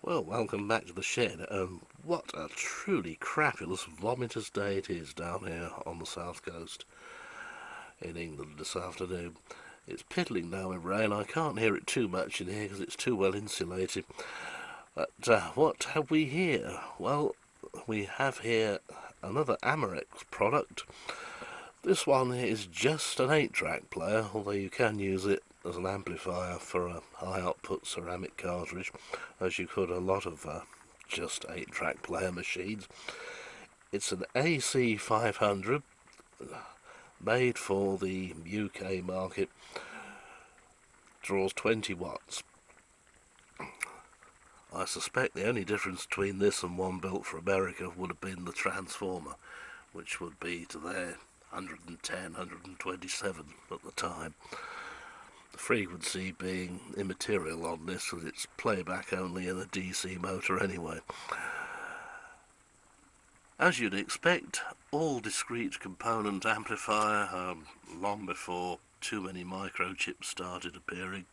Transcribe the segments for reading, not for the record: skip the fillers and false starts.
Well, welcome back to the shed. What a truly crapulous, vomitous day it is down here on the south coast in England this afternoon. It's piddling now with rain. I can't hear it too much in here because it's too well insulated. But what have we here? Well, we have here another Amerex product. This one is just an 8-track player, although you can use it as an amplifier for a high output ceramic cartridge, as you could a lot of just 8-track player machines. It's an AC 500, made for the UK market, draws 20 watts. I suspect the only difference between this and one built for America would have been the transformer, which would be to their 110, 127 at the time. The frequency being immaterial on this, as it's playback only in a DC motor anyway. As you'd expect, all discrete component amplifier, long before too many microchips started appearing.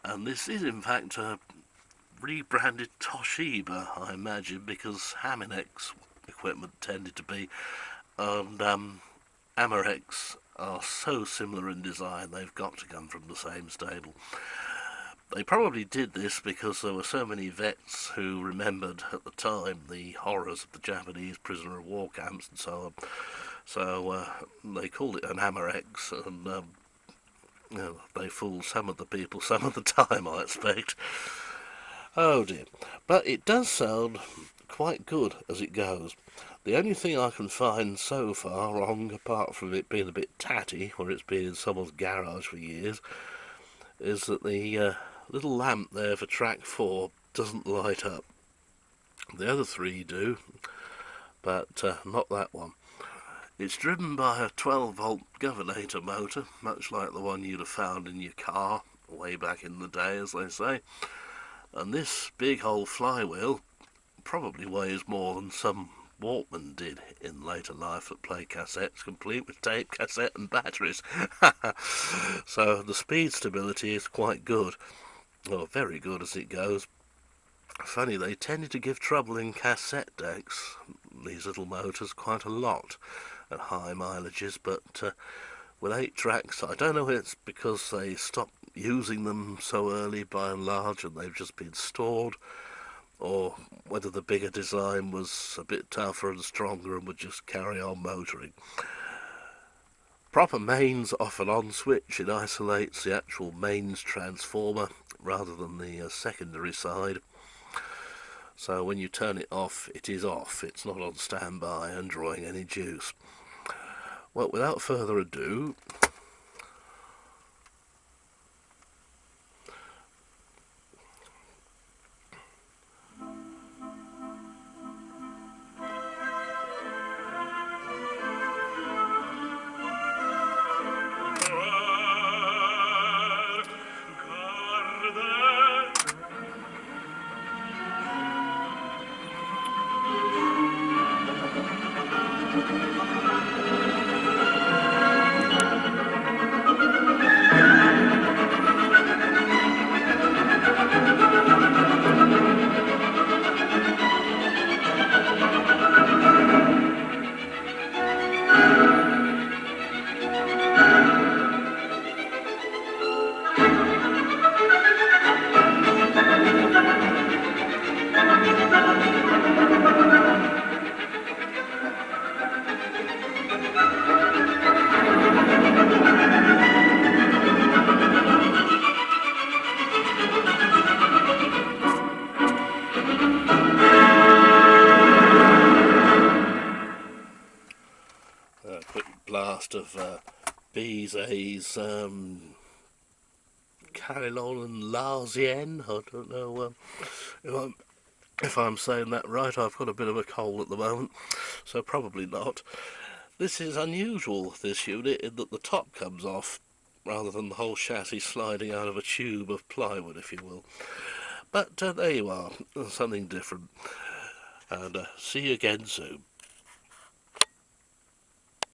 And this is in fact a rebranded Toshiba, I imagine, because Hanimex equipment tended to be, and Amerex are so similar in design they've got to come from the same stable. They probably did this because there were so many vets who remembered at the time the horrors of the Japanese prisoner of war camps and so on. So they called it an Amerex, and they fooled some of the people some of the time, I expect. Oh dear. But it does sound quite good as it goes. The only thing I can find so far wrong, apart from it being a bit tatty, where it's been in someone's garage for years, is that the little lamp there for track 4 doesn't light up. The other 3 do, but not that one. It's driven by a 12-volt governator motor, much like the one you'd have found in your car way back in the day, as they say. And this big old flywheel probably weighs more than some Walkman did in later life that played cassettes, complete with tape, cassette and batteries. So the speed stability is quite good, or very good as it goes. Funny, they tended to give trouble in cassette decks, these little motors, quite a lot at high mileages, but with 8 tracks, I don't know if it's because they stopped using them so early by and large and they've just been stored, or whether the bigger design was a bit tougher and stronger and would just carry on motoring. Proper mains off and on switch, it isolates the actual mains transformer rather than the secondary side. So when you turn it off, it is off. It's not on standby and drawing any juice. Well, without further ado, a quick blast of B's, A's, Carillon and Larsien. I don't know if I'm saying that right. I've got a bit of a cold at the moment, so probably not. This is unusual, this unit, in that the top comes off rather than the whole chassis sliding out of a tube of plywood, if you will. But there you are, something different. And see you again soon.